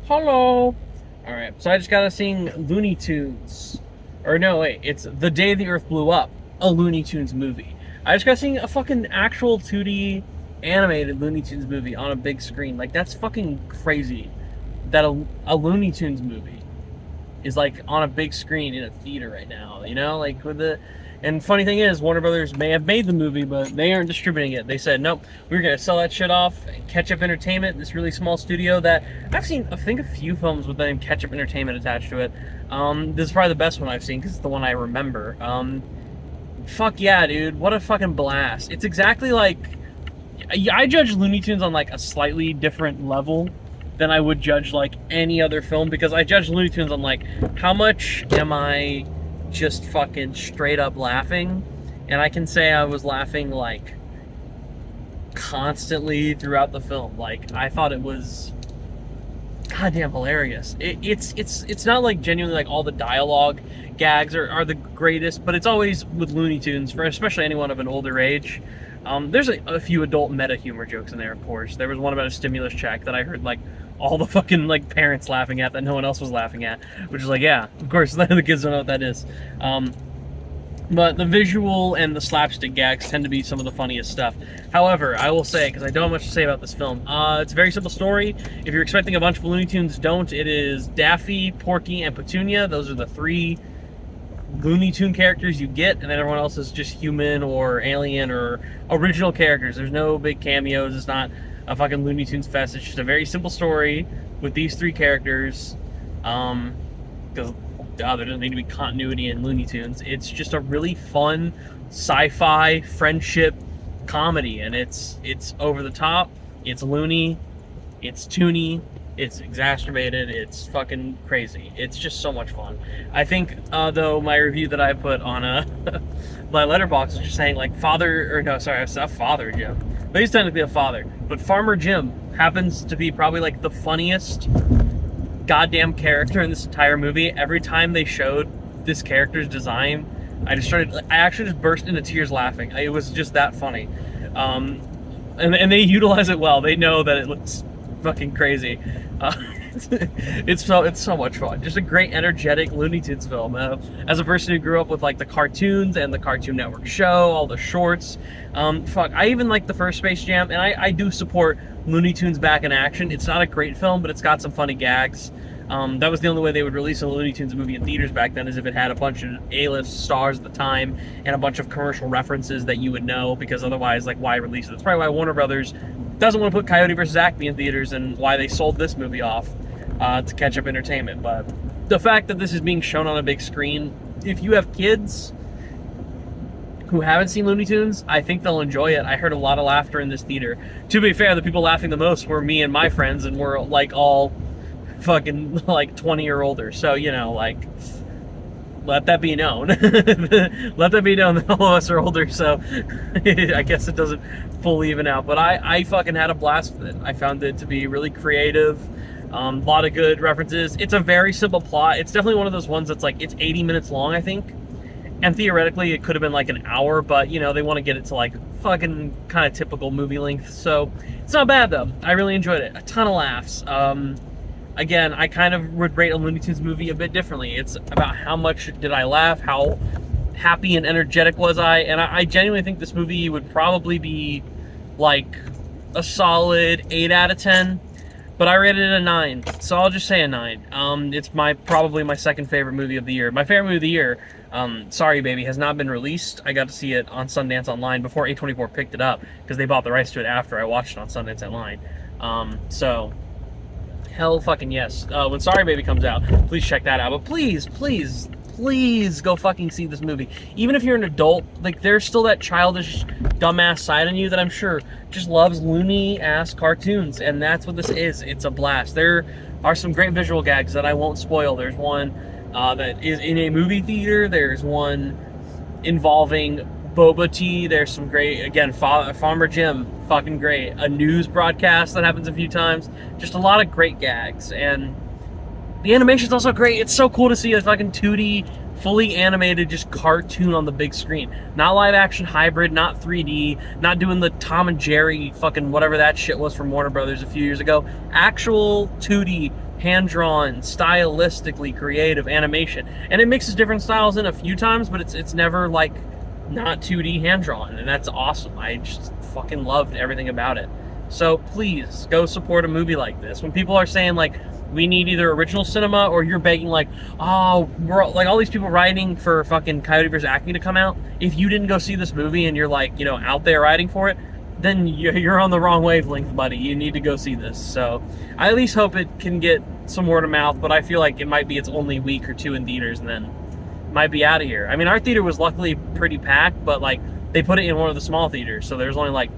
Hello. All right, so I just got to sing Looney Tunes, or no, wait, it's The Day the Earth Blew Up, a Looney Tunes movie. I just got to sing a fucking actual 2D animated Looney Tunes movie on a big screen. Like that's fucking crazy. That a Looney Tunes movie is like on a big screen in a theater right now. You know, like with the. And funny thing is, Warner Brothers may have made the movie, but they aren't distributing it. They said, nope, we're going to sell that shit off. Ketchup Entertainment, this really small studio that I've seen, I think, a few films with the name Ketchup Entertainment attached to it. This is probably the best one I've seen because it's the one I remember. Fuck yeah, dude. What a fucking blast. It's exactly like... I judge Looney Tunes on like a slightly different level than I would judge like any other film, because I judge Looney Tunes on like how much am I just fucking straight up laughing, and I can say I was laughing like constantly throughout the film. Like I thought it was goddamn hilarious. It's not like genuinely like all the dialogue gags are the greatest, but it's always with Looney Tunes, for especially anyone of an older age. There's a few adult meta humor jokes in there, of course. There was one about a stimulus check that I heard like all the fucking like parents laughing at that no one else was laughing at, which is like, yeah, of course the kids don't know what that is. But the visual and the slapstick gags tend to be some of the funniest stuff. However, I will say, because I don't have much to say about this film, it's a very simple story. If you're expecting a bunch of Looney Tunes, don't. It is Daffy, Porky, and Petunia. Those are the three Looney Tune characters you get, and then everyone else is just human or alien or original characters. There's no big cameos. It's not a fucking Looney Tunes fest. It's just a very simple story with these three characters. Because there doesn't need to be continuity in Looney Tunes. It's just a really fun sci-fi friendship comedy, and it's over the top. It's loony. It's toony. It's exacerbated. It's fucking crazy. It's just so much fun. I think, though, my review that I put on my letterbox is just saying, like, it's not Father Jim. But he's technically a father. But Farmer Jim happens to be probably, like, the funniest goddamn character in this entire movie. Every time they showed this character's design, I actually just burst into tears laughing. It was just that funny. And they utilize it well. They know that it looks fucking crazy. It's so much fun. Just a great, energetic Looney Tunes film. As a person who grew up with like the cartoons and the Cartoon Network show, all the shorts, I even like the first Space Jam, and I do support Looney Tunes back in action. It's not a great film, but it's got some funny gags. That was the only way they would release a Looney Tunes movie in theaters back then, is if it had a bunch of A-list stars at the time and a bunch of commercial references that you would know, because otherwise, like, why release it? That's probably why Warner Brothers doesn't want to put Coyote vs. Acme in theaters, and why they sold this movie off to Ketchup Entertainment. But the fact that this is being shown on a big screen, if you have kids who haven't seen Looney Tunes, I think they'll enjoy it. I heard a lot of laughter in this theater. To be fair, the people laughing the most were me and my friends, and we're like all fucking like 20 or older. So, you know, like, let that be known. Let that be known that all of us are older, so I guess it doesn't fully even out. But I fucking had a blast with it. I found it to be really creative. A lot of good references. It's a very simple plot. It's definitely one of those ones that's like, it's 80 minutes long, I think. And theoretically, it could have been like an hour, but, you know, they want to get it to like fucking kind of typical movie length. So it's not bad, though. I really enjoyed it. A ton of laughs. Again, I kind of would rate a Looney Tunes movie a bit differently. It's about how much did I laugh, how happy and energetic was I, and I genuinely think this movie would probably be like a solid 8 out of 10, but I rated it a 9, so I'll just say a 9. It's probably my second favorite movie of the year. My favorite movie of the year, Sorry Baby, has not been released. I got to see it on Sundance Online before A24 picked it up, because they bought the rights to it after I watched it on Sundance Online. So hell fucking yes. When Sorry Baby comes out, please check that out. But please, please, please go fucking see this movie. Even if you're an adult, like, there's still that childish, dumbass side in you that I'm sure just loves loony-ass cartoons, and that's what this is. It's a blast. There are some great visual gags that I won't spoil. There's one that is in a movie theater. There's one involving boba tea. There's some great, again, Farmer Jim, fucking great. A news broadcast that happens a few times. Just a lot of great gags, and the animation's also great. It's so cool to see a fucking 2D, fully animated, just cartoon on the big screen. Not live action hybrid, not 3D, not doing the Tom and Jerry fucking whatever that shit was from Warner Brothers a few years ago. Actual 2D hand-drawn, stylistically creative animation. And it mixes different styles in a few times, but it's never like not 2D hand-drawn, and that's awesome. I just fucking loved everything about it. So please go support a movie like this. When people are saying like we need either original cinema, or you're begging like, oh, we're like all these people writing for fucking Coyote vs. Acme to come out. If you didn't go see this movie and you're like, you know, out there writing for it, then you're on the wrong wavelength, buddy. You need to go see this. So I at least hope it can get some word of mouth, but I feel like it might be its only week or two in theaters and then might be out of here. I mean, our theater was luckily pretty packed, but like they put it in one of the small theaters, so there's only like,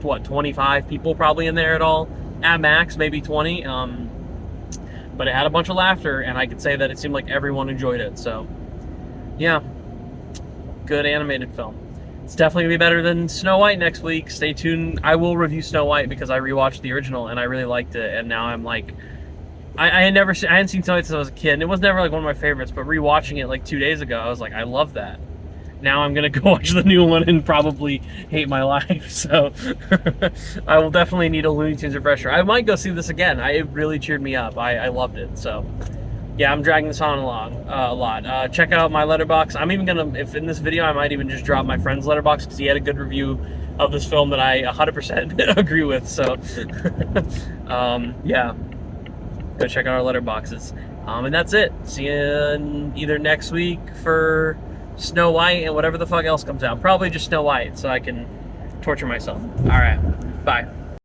what, 25 people probably in there at all, at max, maybe 20. But it had a bunch of laughter, and I could say that it seemed like everyone enjoyed it. So yeah, good animated film. It's definitely gonna be better than Snow White next week. Stay tuned. I will review Snow White because I rewatched the original and I really liked it, and now I'm like, I hadn't seen Snow White since I was a kid, and it was never like one of my favorites, but rewatching it like 2 days ago, I was like, I love that. Now I'm gonna go watch the new one and probably hate my life. So I will definitely need a Looney Tunes refresher. I might go see this again. It really cheered me up. I loved it. So yeah, I'm dragging this on along a lot. Check out my letterbox. I'm even gonna, if in this video, I might even just drop my friend's letterbox because he had a good review of this film that I 100% agree with. So yeah, go check out our letterboxes. And that's it. See you either next week for Snow White and whatever the fuck else comes out. Probably just Snow White so I can torture myself. All right, bye.